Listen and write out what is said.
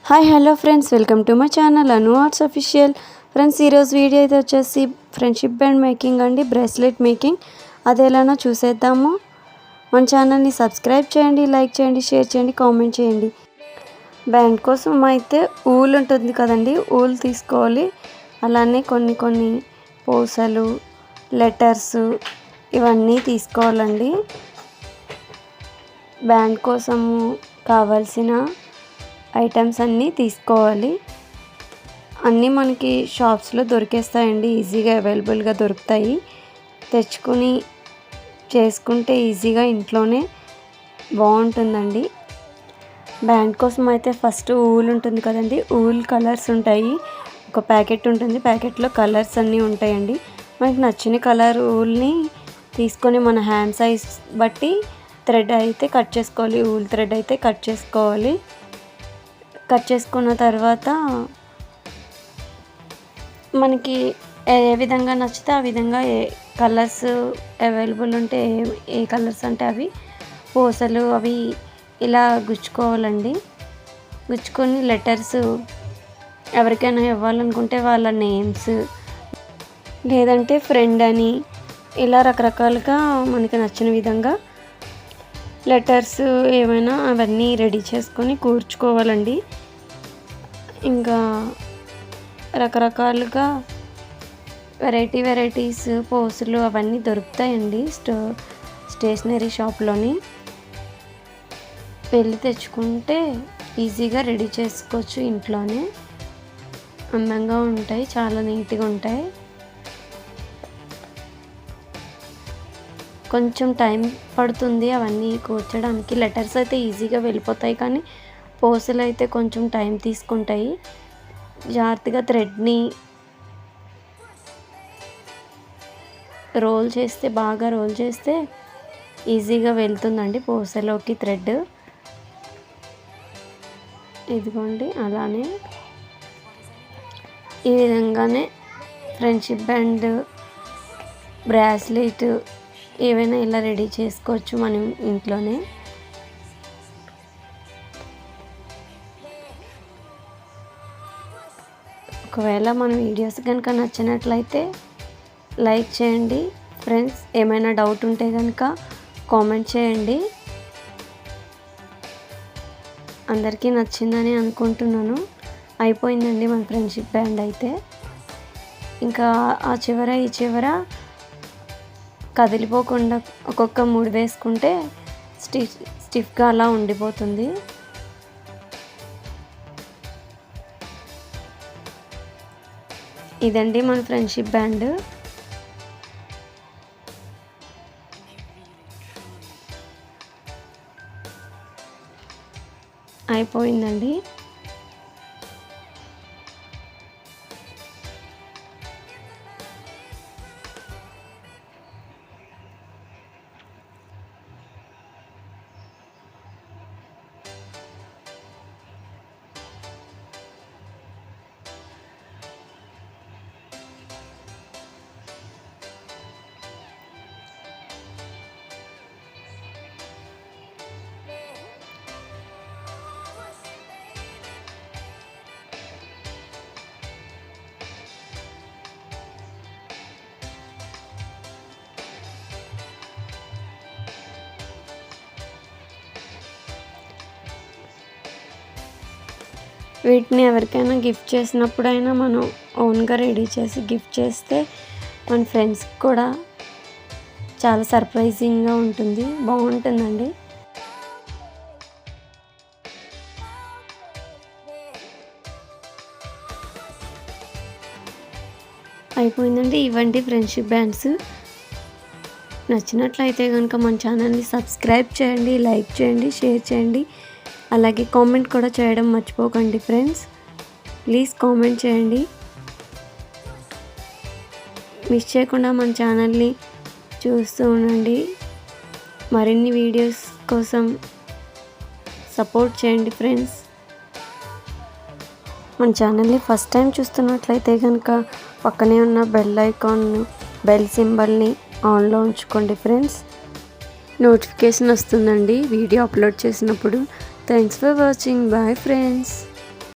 Hi hello friends, welcome to my channel Anu arts official. Friends, ఈరోజు video అయితే వచ్చేసి friendship band making అండి, bracelet making. అది ఎలానో చూసేద్దాము. మన ఛానల్ని సబ్స్క్రైబ్ చేయండి, లైక్ చేయండి, షేర్ చేయండి, కామెంట్ చేయండి. బ్యాండ్ కోసం అయితే ఊల్ ఉంటుంది కదండి, ఊల్ తీసుకోవాలి. అలానే కొన్ని పూసలు, లెటర్స్ ఇవన్నీ తీసుకోవాలండి. బ్యాండ్ కోసము కావాల్సిన ఐటమ్స్ అన్నీ తీసుకోవాలి. అన్నీ మనకి షాప్స్లో దొరికేస్తాయండి, ఈజీగా అవైలబుల్గా దొరుకుతాయి. తెచ్చుకొని చేసుకుంటే ఈజీగా ఇంట్లోనే బాగుంటుందండి. బ్యాండ్ కోసం అయితే ఫస్ట్ ఊల్ ఉంటుంది కదండి, ఊల్ కలర్స్ ఉంటాయి. ఒక ప్యాకెట్ ఉంటుంది, ప్యాకెట్లో కలర్స్ అన్నీ ఉంటాయండి. మనకి నచ్చిన కలర్ ఊల్ని తీసుకొని మన హ్యాండ్ సైజ్ బట్టి థ్రెడ్ అయితే కట్ చేసుకోవాలి. ఊల్ థ్రెడ్ అయితే కట్ చేసుకోవాలి. కట్ చేసుకున్న తర్వాత మనకి ఏ విధంగా నచ్చితే ఆ విధంగా ఏ కలర్స్ అవైలబుల్ ఉంటే ఏ కలర్స్ అంటే అవి పూసలు అవి ఇలా గుచ్చుకోవాలండి. గుచ్చుకొని లెటర్స్ ఎవరికైనా ఇవ్వాలనుకుంటే వాళ్ళ నేమ్స్, లేదంటే ఫ్రెండ్ అని, ఇలా రకరకాలుగా మనకి నచ్చిన విధంగా లెటర్స్ ఏమైనా అవన్నీ రెడీ చేసుకొని కూర్చుకోవాలండి. ఇంకా రకరకాలుగా వెరైటీస్ పోస్టులు అవన్నీ దొరుకుతాయండి స్టేషనరీ షాప్లోని. వెళ్ళి తెచ్చుకుంటే ఈజీగా రెడీ చేసుకోవచ్చు ఇంట్లోనే. అందంగా ఉంటాయి, చాలా నీట్గా ఉంటాయి. కొంచెం టైం పడుతుంది అవన్నీ కూర్చడానికి. లెటర్స్ అయితే ఈజీగా వెళ్ళిపోతాయి, కానీ పూసలు అయితే కొంచెం టైం తీసుకుంటాయి. జాగ్రత్తగా థ్రెడ్ని బాగా రోల్ చేస్తే ఈజీగా వెళ్తుందండి పూసలోకి థ్రెడ్. ఇదిగోండి, అలానే ఈ విధంగానే ఫ్రెండ్షిప్ బ్యాండ్, బ్రాస్లెట్ ఏవైనా ఇలా రెడీ చేసుకోవచ్చు మనం ఇంట్లోనే. ఒకవేళ మన వీడియోస్ కనుక నచ్చినట్లయితే లైక్ చేయండి ఫ్రెండ్స్. ఏమైనా డౌట్ ఉంటే కనుక కామెంట్ చేయండి. అందరికీ నచ్చిందని అనుకుంటున్నాను. అయిపోయిందండి మన ఫ్రెండ్షిప్ బ్యాండ్ అయితే. ఇంకా ఆ చివర ఈ చివర కదిలిపోకుండా ఒక్కొక్క ముడి వేసుకుంటే స్టిఫ్గా అలా ఉండిపోతుంది. ఇదండి మన ఫ్రెండ్షిప్ బ్యాండ్. అయిపోయిందండి. వీటిని ఎవరికైనా గిఫ్ట్ చేసినప్పుడైనా మనం ఓన్గా రెడీ చేసి గిఫ్ట్ చేస్తే మన ఫ్రెండ్స్కి కూడా చాలా సర్ప్రైజింగ్గా ఉంటుంది, బాగుంటుందండి. అయిపోయిందండి. ఇవ్వండి ఫ్రెండ్షిప్ బ్యాండ్స్. నచ్చినట్లయితే కనుక మన ఛానల్ని సబ్స్క్రైబ్ చేయండి, లైక్ చేయండి, షేర్ చేయండి. అలాగే కామెంట్ కూడా చేయడం మర్చిపోకండి ఫ్రెండ్స్. ప్లీజ్ కామెంట్ చేయండి. మిస్ చేయకుండా మన ఛానల్ని చూస్తూ ఉండండి. మరిన్ని వీడియోస్ కోసం సపోర్ట్ చేయండి ఫ్రెండ్స్. మన ఛానల్ని ఫస్ట్ టైం చూస్తున్నట్లయితే కనుక పక్కనే ఉన్న బెల్ సింబల్ని ఆన్లో ఉంచుకోండి ఫ్రెండ్స్. నోటిఫికేషన్ వస్తుందండి వీడియో అప్లోడ్ చేసినప్పుడు. Thanks for watching. Bye friends.